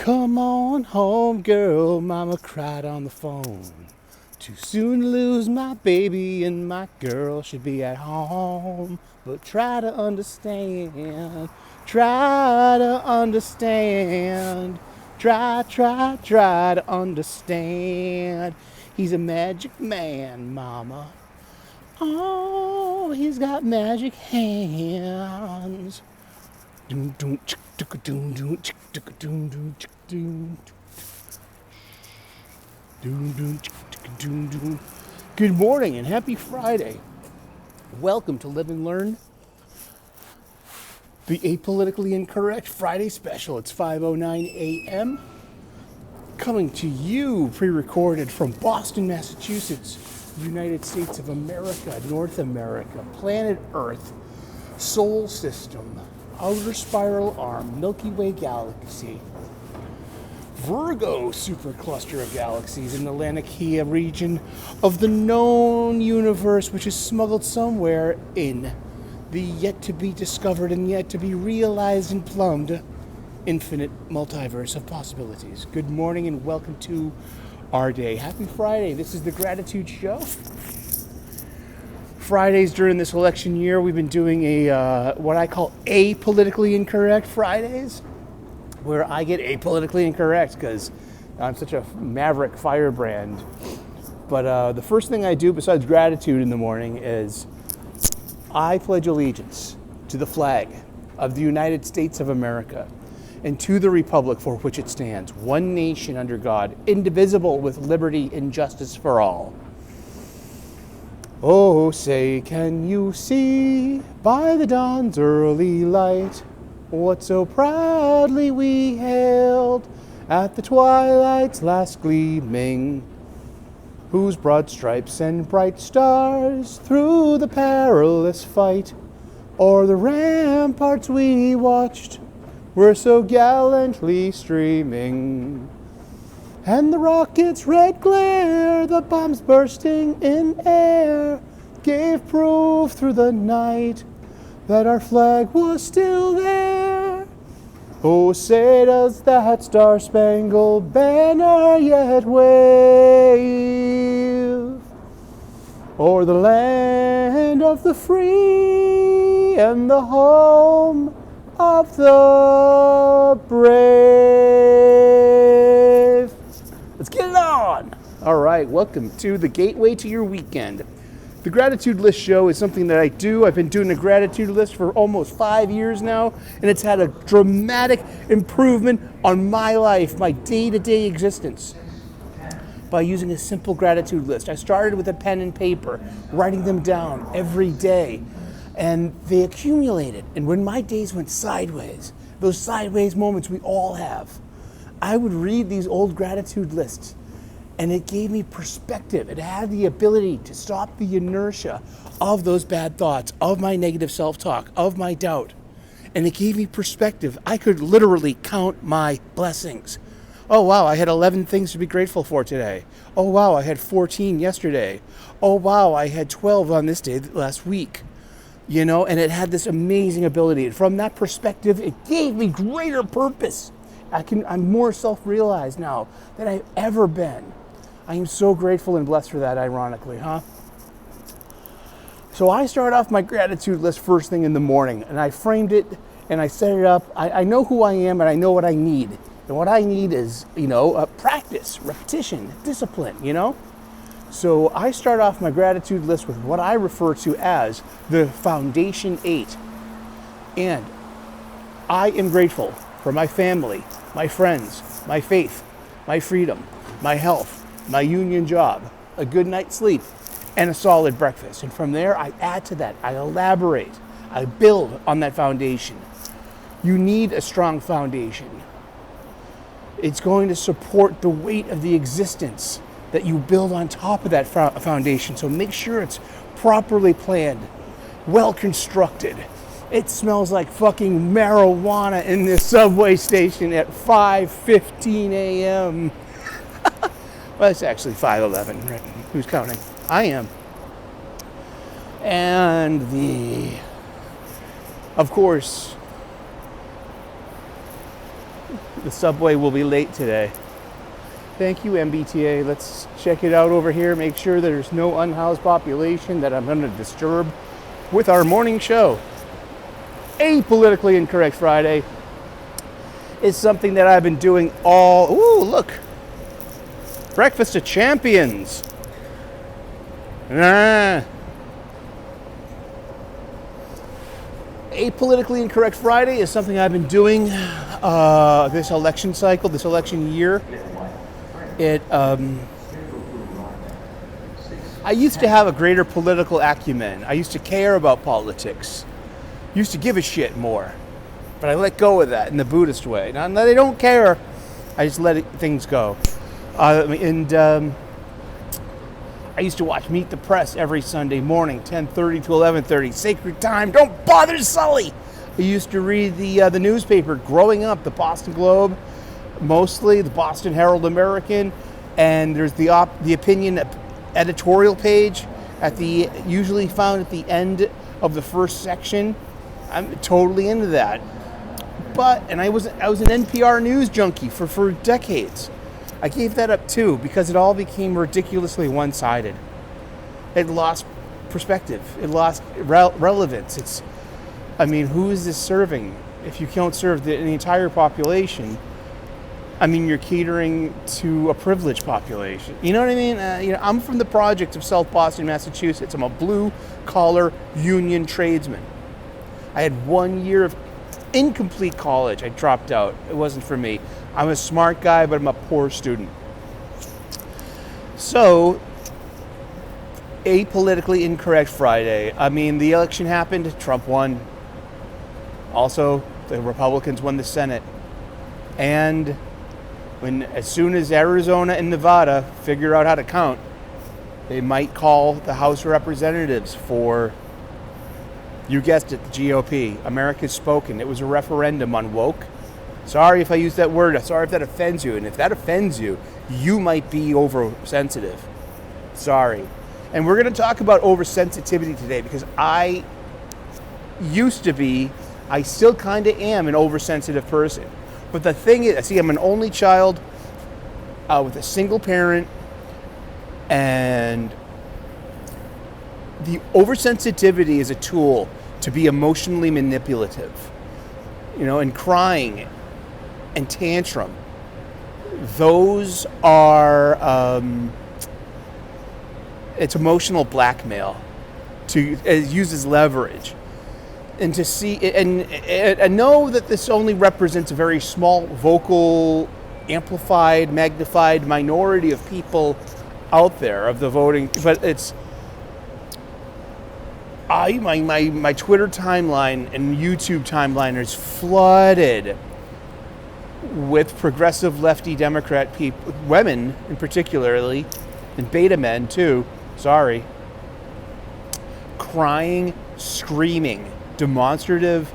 Come on home, girl, mama cried on the phone. Too soon to lose my baby and my girl should be at home. But try to understand, try to understand. Try to understand. He's a magic man, mama. Oh, he's got magic hands. Good morning and happy Friday. Welcome to Live and Learn, the Apolitically Incorrect Friday special. It's 5:09 a.m. coming to you pre-recorded from Boston, Massachusetts, United States of America, North America, planet Earth, Solar System, Outer Spiral Arm, Milky Way Galaxy, Virgo supercluster of galaxies in the Laniakea region of the known universe, which is smuggled somewhere in the yet-to-be-discovered and yet-to-be-realized and plumbed infinite multiverse of possibilities. Good morning and welcome to our day. Happy Friday. This is the Gratitude Show. Fridays during this election year, we've been doing a what I call Apolitically Incorrect Fridays, where I get apolitically incorrect because I'm such a maverick firebrand. But the first thing I do besides gratitude in the morning is I pledge allegiance to the flag of the United States of America and to the republic for which it stands, one nation under God, indivisible, with liberty and justice for all. Oh, say, can you see by the dawn's early light what so proudly we hailed at the twilight's last gleaming, whose broad stripes and bright stars through the perilous fight o'er the ramparts we watched were so gallantly streaming. And the rocket's red glare, the bombs bursting in air, gave proof through the night that our flag was still there. Oh, say does that star-spangled banner yet wave o'er the land of the free and the home of the brave. Let's get it on. All right, welcome to the gateway to your weekend. The Gratitude List show is something that I do. I've been doing a gratitude list for almost 5 years now, and it's had a dramatic improvement on my life, my day-to-day existence, by using a simple gratitude list. I started with a pen and paper, writing them down every day, and they accumulated. And when my days went sideways, those sideways moments we all have, I would read these old gratitude lists, and it gave me perspective. It had the ability to stop the inertia of those bad thoughts, of my negative self-talk, of my doubt. And it gave me perspective. I could literally count my blessings. Oh, wow, I had 11 things to be grateful for today. Oh, wow, I had 14 yesterday. Oh, wow, I had 12 on this day last week. You know, and it had this amazing ability. And from that perspective, it gave me greater purpose. I'm more self-realized now than I've ever been. I am so grateful and blessed for that, ironically, huh? So I start off my gratitude list first thing in the morning, and I framed it and I set it up. I know who I am and I know what I need. And what I need is, practice, repetition, discipline, So I start off my gratitude list with what I refer to as the Foundation 8. And I am grateful for my family, my friends, my faith, my freedom, my health, my union job, a good night's sleep, and a solid breakfast. And from there, I add to that, I elaborate, I build on that foundation. You need a strong foundation. It's going to support the weight of the existence that you build on top of that foundation. So make sure it's properly planned, well constructed. It smells like fucking marijuana in this subway station at 5:15 a.m. Well, it's actually 5:11, right? Who's counting? I am. And of course, The subway will be late today. Thank you, MBTA. Let's check it out over here. Make sure there's no unhoused population that I'm going to disturb with our morning show. Apolitically Incorrect Friday is something that I've been doing all... Ooh, look. Breakfast of Champions. Apolitically Incorrect Friday is something I've been doing this election cycle, this election year. I used to have a greater political acumen. I used to care about politics. Used to give a shit more. But I let go of that in the Buddhist way. Not that I don't care, I just let things go. I used to watch Meet the Press every Sunday morning, 10:30 to 11:30, sacred time, don't bother Sully! I used to read the newspaper growing up, the Boston Globe, mostly, the Boston Herald American, and there's the opinion editorial page usually found at the end of the first section. I'm totally into that. And I was an NPR news junkie for decades. I gave that up too because it all became ridiculously one-sided. It lost perspective. It lost relevance. Who is this serving? If you can't serve the entire population, you're catering to a privileged population. You know what I mean? I'm from the project of South Boston, Massachusetts. I'm a blue-collar union tradesman. I had 1 year of incomplete college. I dropped out. It wasn't for me. I'm a smart guy, but I'm a poor student. So, Apolitically Incorrect Friday. The election happened. Trump won. Also, the Republicans won the Senate. And as soon as Arizona and Nevada figure out how to count, they might call the House of Representatives for, you guessed it, the GOP. America's spoken. It was a referendum on woke. Sorry if I use that word. Sorry if that offends you. And if that offends you, you might be oversensitive. Sorry. And we're going to talk about oversensitivity today because I still kind of am an oversensitive person. But the thing is, I'm an only child with a single parent, and the oversensitivity is a tool to be emotionally manipulative, and crying and tantrum. Those are, it's emotional blackmail it uses leverage. And to see and know that this only represents a very small, vocal, amplified, magnified minority of people out there of the voting, but it's my Twitter timeline and YouTube timeline is flooded with progressive lefty Democrat people, women in particularly, and beta men too. Sorry, crying, screaming. Demonstrative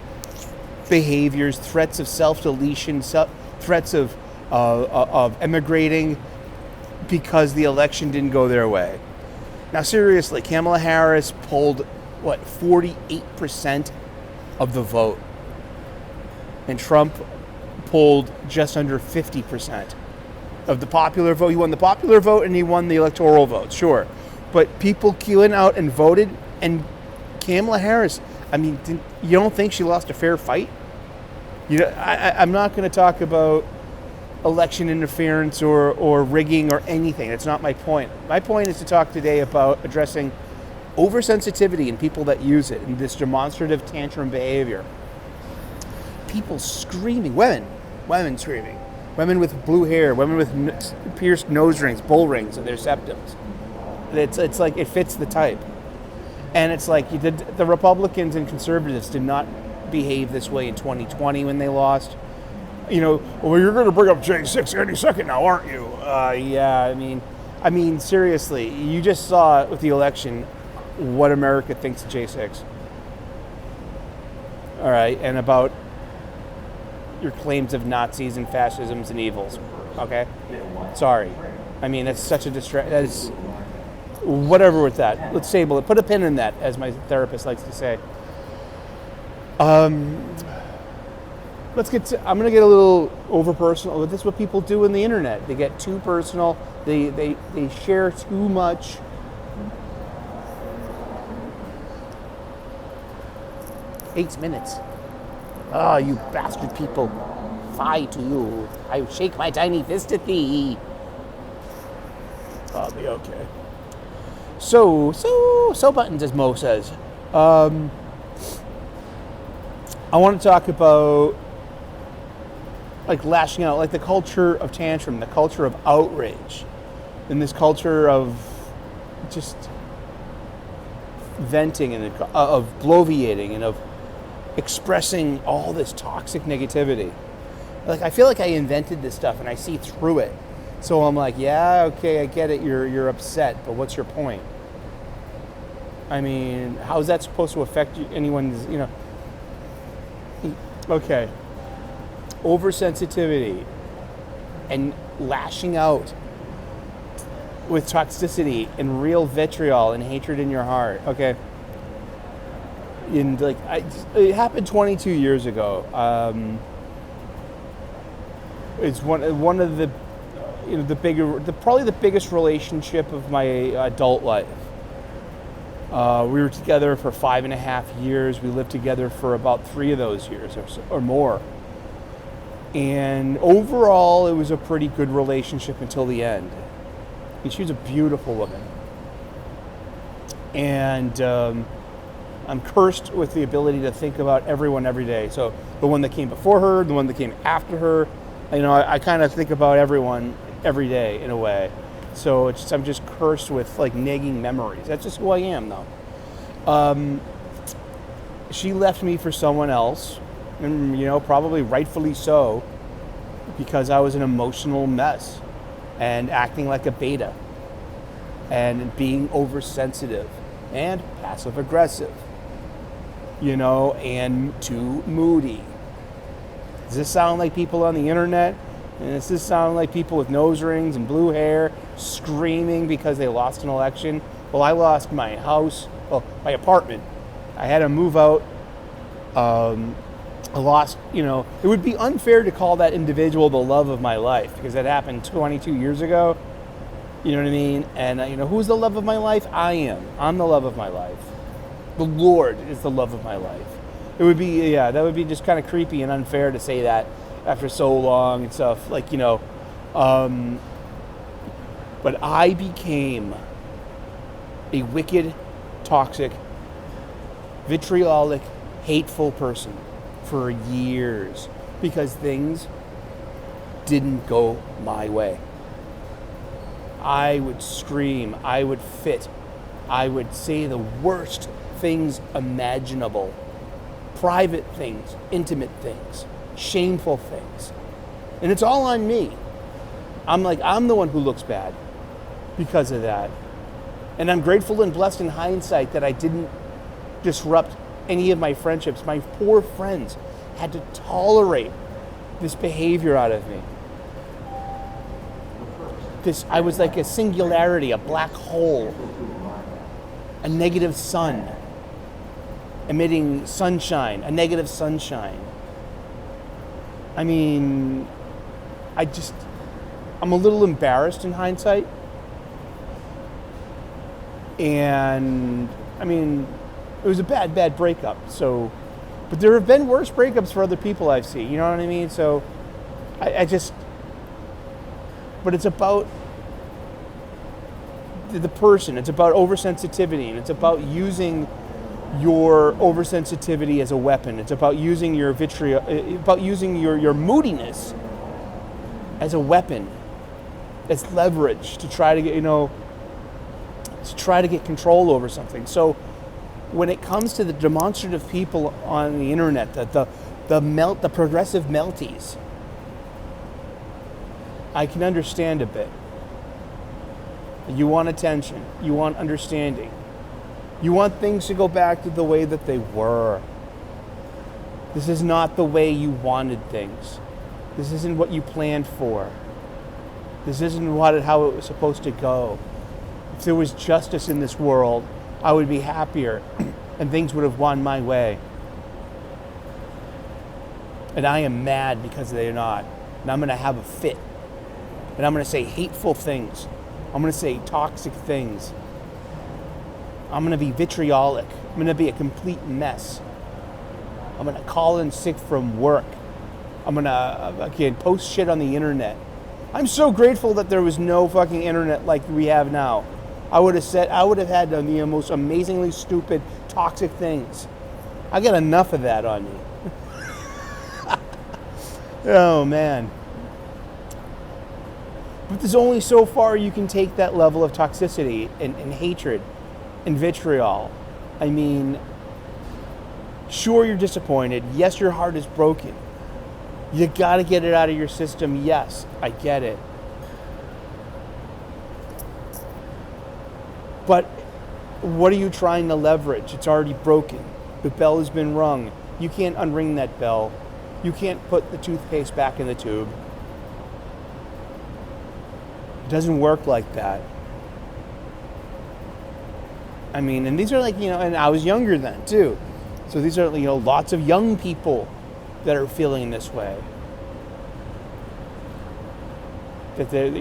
behaviors, threats of self-deletion, threats of emigrating because the election didn't go their way. Now, seriously, Kamala Harris polled, 48% of the vote. And Trump polled just under 50% of the popular vote. He won the popular vote and he won the electoral vote, sure. But people went out and voted, and Kamala Harris, you don't think she lost a fair fight? I'm not going to talk about election interference or rigging or anything. That's not my point. My point is to talk today about addressing oversensitivity in people that use it, and this demonstrative tantrum behavior. People screaming, women screaming, women with blue hair, women with pierced nose rings, bull rings in their septums. It's like it fits the type. And it's like the Republicans and conservatives did not behave this way in 2020 when they lost. You're going to bring up J6 any second now, aren't you? Yeah, seriously, you just saw with the election what America thinks of J6. All right, and about your claims of Nazis and fascisms and evils. Okay? Sorry. That's such a distraction. That is... Whatever with that. Let's table it. Put a pin in that, as my therapist likes to say. I'm gonna get a little over personal. This is what people do in the internet. They get too personal. They share too much. Eight minutes. Oh, you bastard people. Fie to you. I shake my tiny fist at thee. I'll be okay. So buttons, as Mo says. I want to talk about like lashing out, like the culture of tantrum, the culture of outrage, and this culture of just venting and of bloviating and of expressing all this toxic negativity. Like, I feel like I invented this stuff and I see through it. So I'm like, yeah, okay, I get it. You're upset, but what's your point? I mean, how is that supposed to affect anyone's, Okay. Oversensitivity and lashing out with toxicity and real vitriol and hatred in your heart. Okay. And like, it happened 22 years ago. It's one of the, probably the biggest relationship of my adult life. We were together for 5.5 years. We lived together for about 3 of those years or more. And overall, it was a pretty good relationship until the end. And she was a beautiful woman. And I'm cursed with the ability to think about everyone every day. So the one that came before her, the one that came after her, I kind of think about everyone every day in a way. So I'm just cursed with like nagging memories. That's just who I am, though. She left me for someone else, and probably rightfully so, because I was an emotional mess and acting like a beta and being oversensitive and passive aggressive, and too moody. Does this sound like people on the internet? And does this sound like people with nose rings and blue hair screaming because they lost an election? Well, I lost my house, my apartment. I had to move out. I lost, it would be unfair to call that individual the love of my life because that happened 22 years ago. You know what I mean? And, who's the love of my life? I am. I'm the love of my life. The Lord is the love of my life. It would be, that would be just kind of creepy and unfair to say that after so long and stuff. Like, but I became a wicked, toxic, vitriolic, hateful person for years because things didn't go my way. I would scream, I would fit, I would say the worst things imaginable. Private things, intimate things, shameful things. And it's all on me. I'm the one who looks bad because of that. And I'm grateful and blessed in hindsight that I didn't disrupt any of my friendships. My poor friends had to tolerate this behavior out of me. I was like a singularity, a black hole, a negative sun, emitting sunshine, a negative sunshine. I mean, I'm a little embarrassed in hindsight. And, it was a bad breakup. So, but there have been worse breakups for other people I've seen. You know what I mean? So, but it's about the person. It's about oversensitivity, and it's about using your oversensitivity as a weapon. It's about using your vitriol, about using your moodiness as a weapon, as leverage to try to get control over something. So when it comes to the demonstrative people on the internet, the progressive melties, I can understand a bit. You want attention. You want understanding. You want things to go back to the way that they were. This is not the way you wanted things. This isn't what you planned for. This isn't how it was supposed to go. If there was justice in this world, I would be happier and things would have gone my way. And I am mad because they're not. And I'm going to have a fit. And I'm going to say hateful things. I'm going to say toxic things. I'm going to be vitriolic. I'm going to be a complete mess. I'm going to call in sick from work. I'm going to, again, post shit on the internet. I'm so grateful that there was no fucking internet like we have now. I would have had the most amazingly stupid, toxic things. I got enough of that on me. Oh, man. But there's only so far you can take that level of toxicity and hatred and vitriol. I mean, sure, you're disappointed. Yes, your heart is broken. You got to get it out of your system. Yes, I get it. But what are you trying to leverage? It's already broken. The bell has been rung. You can't unring that bell. You can't put the toothpaste back in the tube. It doesn't work like that. I mean, and these are like, and I was younger then too. So these are, lots of young people that are feeling this way. That they're,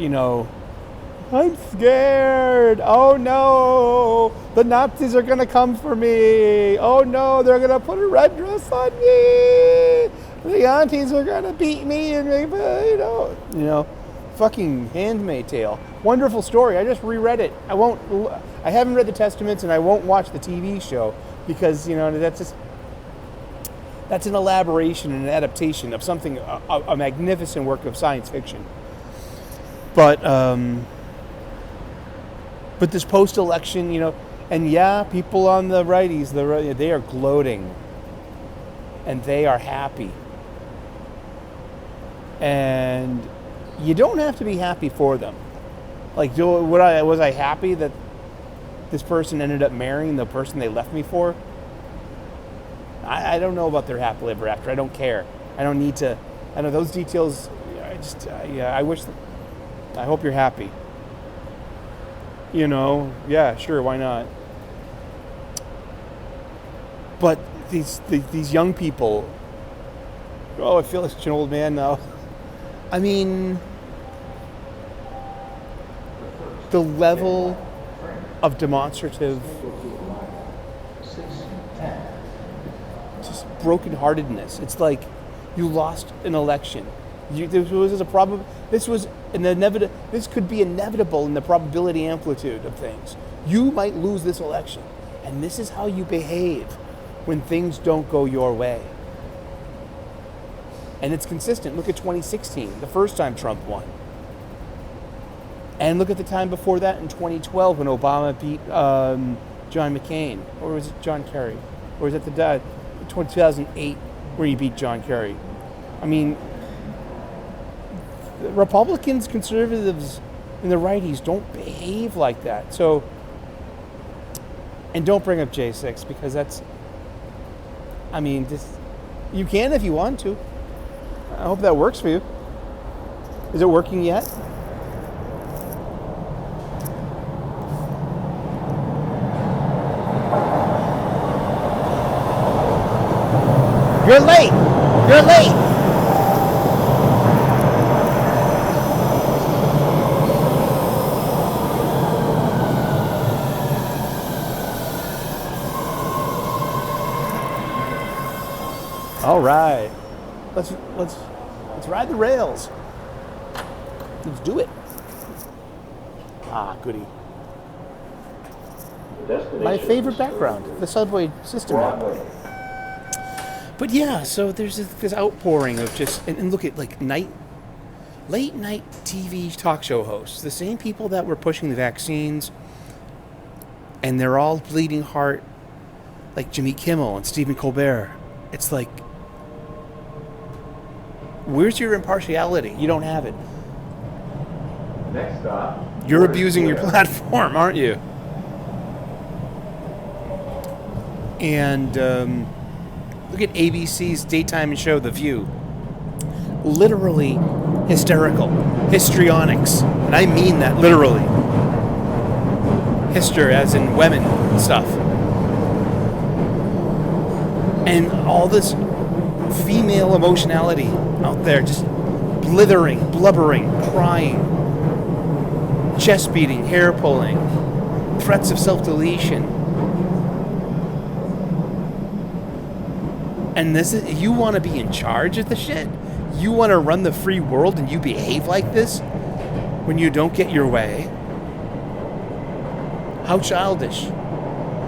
I'm scared. Oh no, the Nazis are going to come for me. Oh no, they're going to put a red dress on me. The aunties are going to beat me and maybe, fucking Handmaid's Tale. Wonderful story. I just reread it. I haven't read the Testaments and I won't watch the TV show because, that's an elaboration and an adaptation of something, a magnificent work of science fiction. But this post-election, and yeah, people on the righties, they are gloating. And they are happy. And you don't have to be happy for them. Like, was I happy that this person ended up marrying the person they left me for? I don't know about their happily ever after. I don't care. I don't need to. I know those details. I wish. I hope you're happy. Yeah, sure, why not? But these young people. Oh, I feel like such an old man now. I mean, the level of demonstrative, just brokenheartedness. It's like you lost an election. This was a problem. This was This could be inevitable in the probability amplitude of things. You might lose this election, and this is how you behave when things don't go your way. And it's consistent. Look at 2016, the first time Trump won. And look at the time before that in 2012 when Obama beat John McCain. Or was it John Kerry? Or was it 2008 where he beat John Kerry? I mean, the Republicans, conservatives, and the righties don't behave like that. So, and don't bring up J6 because that's, you can if you want to. I hope that works for you. Is it working yet? You're late. You're late. All right. Let's ride the rails. Let's do it. Ah, goody. My favorite background, the subway system app. But yeah, so there's this outpouring of just, and look at like late night TV talk show hosts, the same people that were pushing the vaccines, and they're all bleeding heart, like Jimmy Kimmel and Stephen Colbert. It's like, where's your impartiality? You don't have it. Next stop. You're abusing your platform, aren't you? And look at ABC's daytime show, The View. Literally hysterical. Histrionics. And I mean that literally. Hyster as in women stuff. And all this female emotionality out there, just blithering, blubbering, crying, chest beating, hair pulling, threats of self-deletion. And you want to be in charge of the shit? You want to run the free world and you behave like this when you don't get your way? How childish.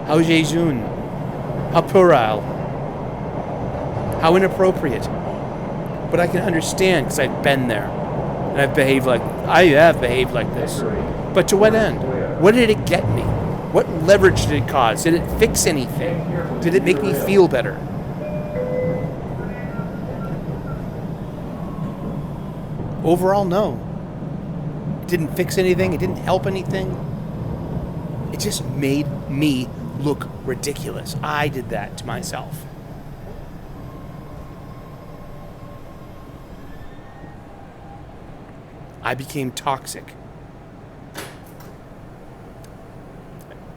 How Jejun. How puerile. How inappropriate. But I can understand because I've been there. And I have behaved like this. But to what end? What did it get me? What leverage did it cause? Did it fix anything? Did it make me feel better? Overall, no. It didn't fix anything. It didn't help anything. It just made me look ridiculous. I did that to myself. I became toxic.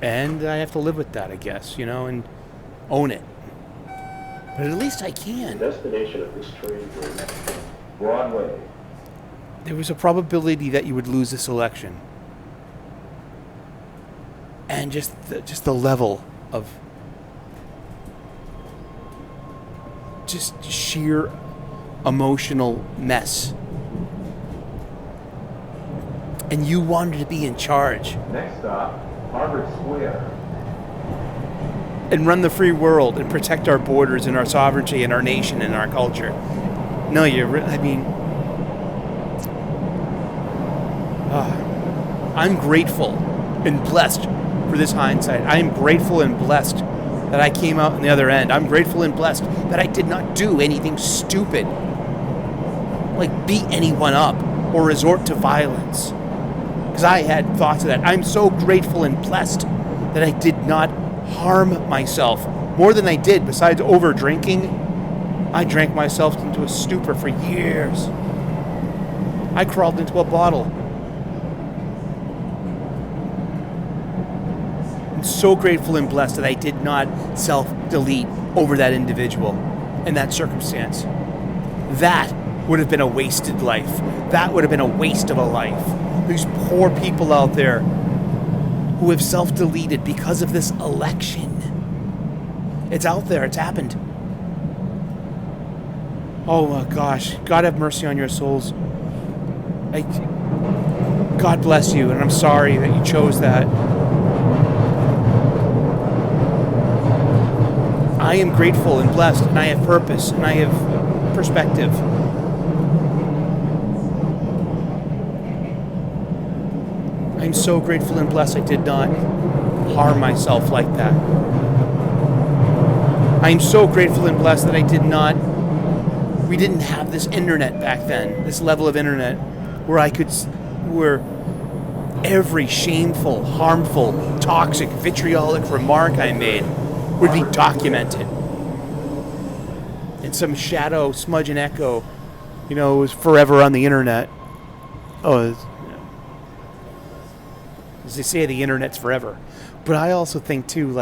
And I have to live with that, I guess, and own it. But at least I can. The destination of this train was Broadway. There was a probability that you would lose this election. And just the level of just sheer emotional mess. And you wanted to be in charge. Next stop, Harvard Square. And run the free world and protect our borders and our sovereignty and our nation and our culture. No, I'm grateful and blessed for this hindsight. I am grateful and blessed that I came out on the other end. I'm grateful and blessed that I did not do anything stupid, like beat anyone up or resort to violence, because I had thoughts of that. I'm so grateful and blessed that I did not harm myself more than I did. Besides over drinking, I drank myself into a stupor for years. I crawled into a bottle. I'm so grateful and blessed that I did not self-delete over that individual in that circumstance. That would have been a wasted life. That would have been a waste of a life. These poor people out there who have self-deleted because of this election. It's out there. It's happened. Oh my gosh. God have mercy on your souls. God bless you, and I'm sorry that you chose that. I am grateful and blessed, and I have purpose, and I have perspective. I'm so grateful and blessed I did not harm myself like that. I am so grateful and blessed that we didn't have this internet back then, this level of internet, where every shameful, harmful, toxic, vitriolic remark I made would be documented. And some shadow, smudge, and echo, was forever on the internet. As they say, the internet's forever. But I also think too,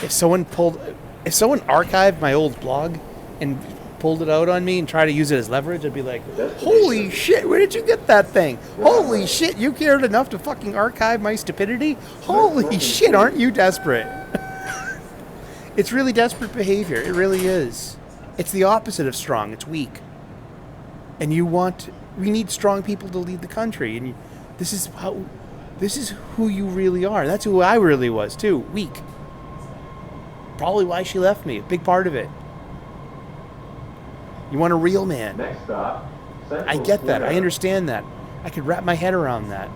if someone archived my old blog and pulled it out on me and tried to use it as leverage, I'd be like, holy shit, where did you get that thing? Holy shit, you cared enough to fucking archive my stupidity? Holy shit, aren't you desperate? It's really desperate behavior. It really is. It's the opposite of strong. It's weak. And we need strong people to lead the country. And this is who you really are. That's who I really was too. Weak. Probably why she left me. A big part of it. You want a real man. Next stop, Central I get that. Square. I understand that. I could wrap my head around that.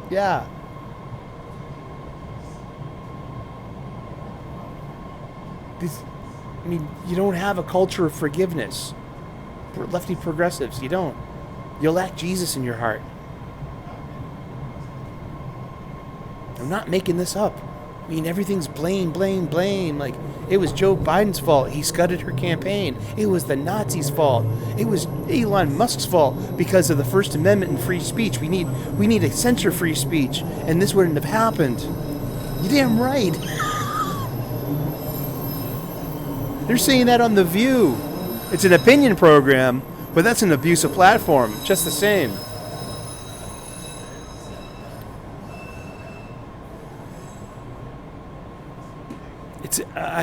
Yeah. You don't have a culture of forgiveness. Lefty progressives, you don't. You lack Jesus in your heart. I'm not making this up. Everything's blame. Like, it was Joe Biden's fault. He scudded her campaign. It was the Nazis' fault. It was Elon Musk's fault because of the First Amendment and free speech. We need to censor free speech, and this wouldn't have happened. You're damn right. They're saying that on The View. It's an opinion program, but that's an abusive platform, just the same.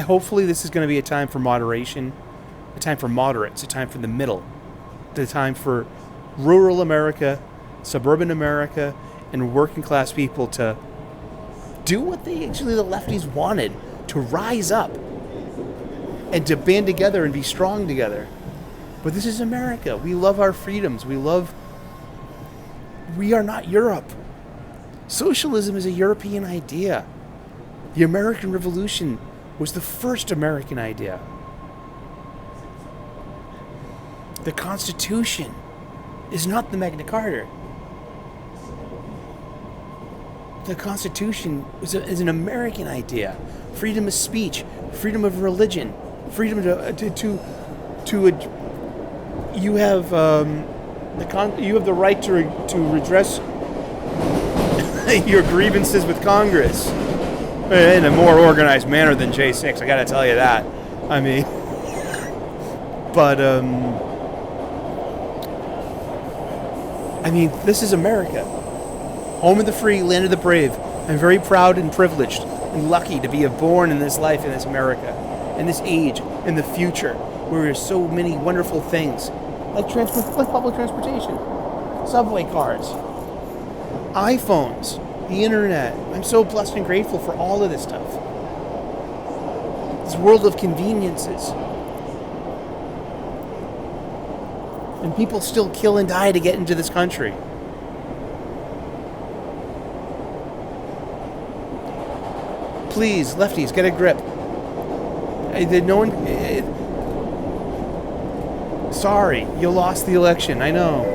Hopefully this is going to be a time for moderation, a time for moderates, a time for the middle, a time for rural America, suburban America, and working class people to do what the lefties wanted, to rise up and to band together and be strong together. But this is America. We love our freedoms. We are not Europe. Socialism is a European idea. The American Revolution was the first American idea. The Constitution is not the Magna Carta. The Constitution is an American idea. Freedom of speech, freedom of religion, freedom to you have the right to redress your grievances with Congress in a more organized manner than J6. I got to tell you that. I mean, but this is America, home of the free, land of the brave. I'm very proud and privileged and lucky to be born in this life, in this America, in this age, in the future, where there's so many wonderful things, like public transportation, subway cars, iPhones, the internet. I'm so blessed and grateful for all of this stuff. This world of conveniences. And people still kill and die to get into this country. Please, lefties, get a grip. Sorry, you lost the election. I know.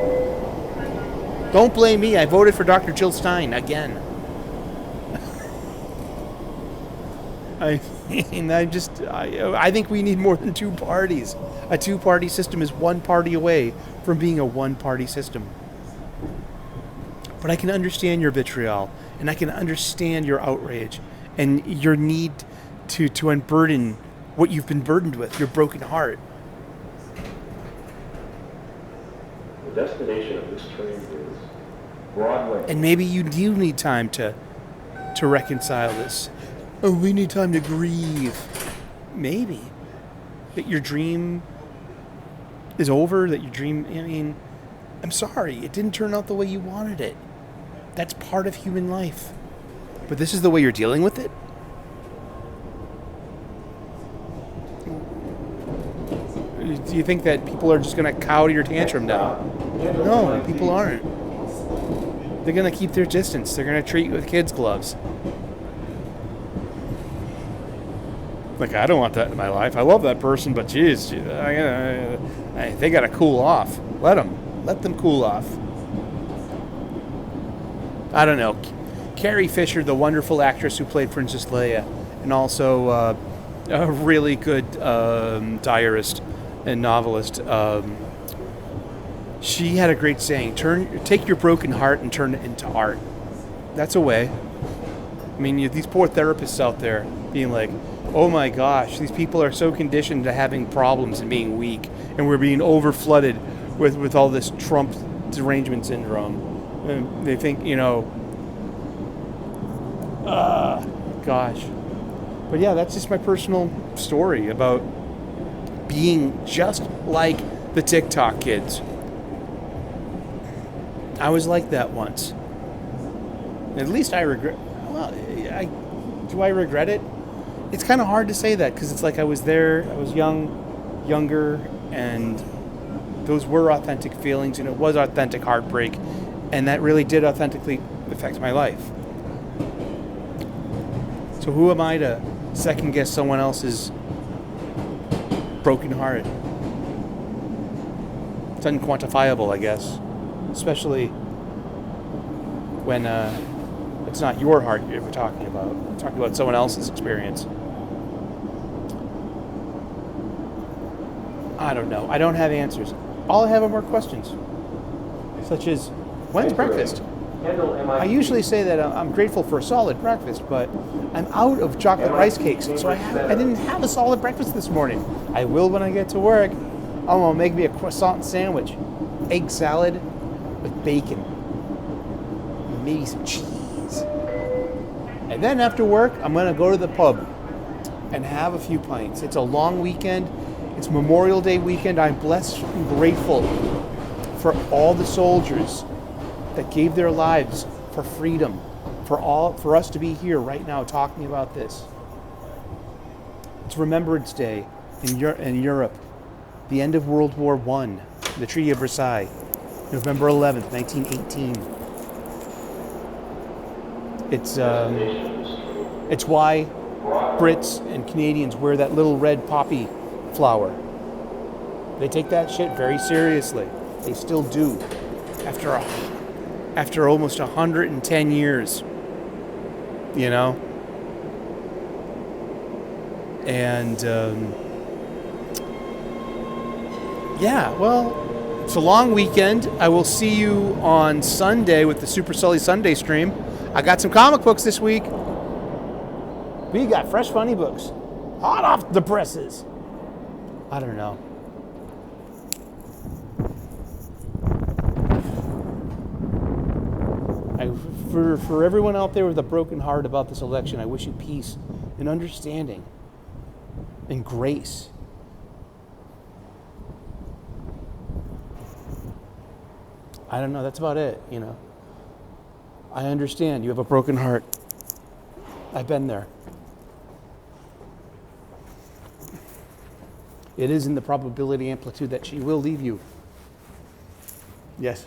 Don't blame me. I voted for Dr. Jill Stein again. I think we need more than two parties. A two-party system is one party away from being a one-party system. But I can understand your vitriol, and I can understand your outrage, and your need to unburden what you've been burdened with, your broken heart. The destination of this train is Broadway. And maybe you do need time to reconcile this. Oh, we need time to grieve. Maybe. That your dream is over, that your dream, I'm sorry, it didn't turn out the way you wanted it. That's part of human life. But this is the way you're dealing with it? Do you think that people are just going to cow to your tantrum now? No, people aren't. They're going to keep their distance. They're going to treat you with kids' gloves. Like, I don't want that in my life. I love that person, but geez, they got to cool off. Let them cool off. I don't know. Carrie Fisher, the wonderful actress who played Princess Leia, and also a really good diarist and novelist, she had a great saying: take your broken heart and turn it into art. That's a way. I mean, these poor therapists out there being like, oh my gosh, these people are so conditioned to having problems and being weak, and we're being over-flooded with all this Trump derangement syndrome. And they think, gosh. But yeah, that's just my personal story about being just like the TikTok kids. I was like that once. At least I regret. Well, do I regret it? It's kind of hard to say that because it's like I was there, I was younger, and those were authentic feelings, and it was authentic heartbreak, and that really did authentically affect my life. So who am I to second guess someone else's broken heart? It's unquantifiable, I guess, especially when it's not your heart we're talking about. We're talking about someone else's experience. I don't know. I don't have answers. All I have are more questions, such as, when's breakfast? I usually say that I'm grateful for a solid breakfast, but I'm out of chocolate rice cakes, so I didn't have a solid breakfast this morning. I will when I get to work. I'm gonna make me a croissant sandwich, egg salad with bacon, maybe some cheese. And then after work, I'm gonna go to the pub and have a few pints. It's a long weekend. It's Memorial Day weekend. I'm blessed and grateful for all the soldiers that gave their lives for freedom, for us to be here right now talking about this. It's Remembrance Day in Europe, the end of World War I, the Treaty of Versailles, November 11th, 1918. It's why Brits and Canadians wear that little red poppy flower. They take that shit very seriously. They still do. After almost 110 years, you know? And, yeah, well, it's a long weekend. I will see you on Sunday with the Super Sully Sunday stream. I got some comic books this week. We got fresh funny books. Hot off the presses. I don't know. For everyone out there with a broken heart about this election, I wish you peace and understanding and grace. I don't know, that's about it, you know. I understand you have a broken heart. I've been there. It is in the probability amplitude that she will leave you. Yes.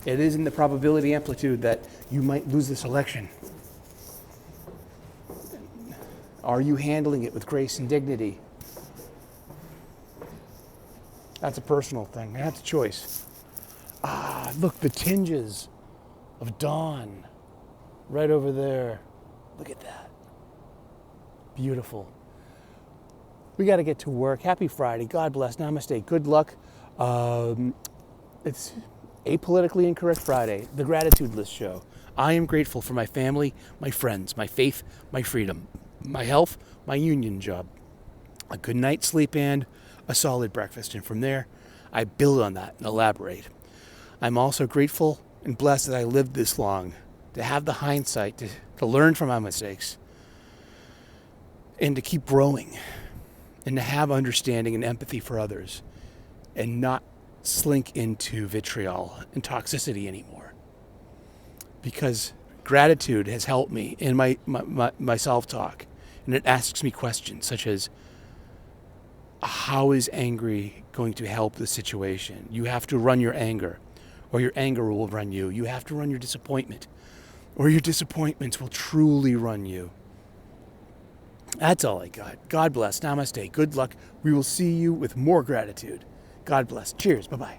It is in the probability amplitude that you might lose this election. Are you handling it with grace and dignity? That's a personal thing. That's a choice. Ah, look, the tinges of dawn right over there. Look at that. Beautiful. We got to get to work. Happy Friday. God bless. Namaste. Good luck. It's Apolitically Incorrect Friday, the Gratitude List show. I am grateful for my family, my friends, my faith, my freedom, my health, my union job, a good night's sleep, and a solid breakfast. And from there, I build on that and elaborate. I'm also grateful and blessed that I lived this long, to have the hindsight, to learn from my mistakes, and to keep growing, and to have understanding and empathy for others, and not slink into vitriol and toxicity anymore. Because gratitude has helped me in my self-talk, and it asks me questions such as, how is angry going to help the situation? You have to run your anger, or your anger will run you. You have to run your disappointment, or your disappointments will truly run you. That's all I got. God bless. Namaste. Good luck. We will see you with more gratitude. God bless. Cheers. Bye-bye.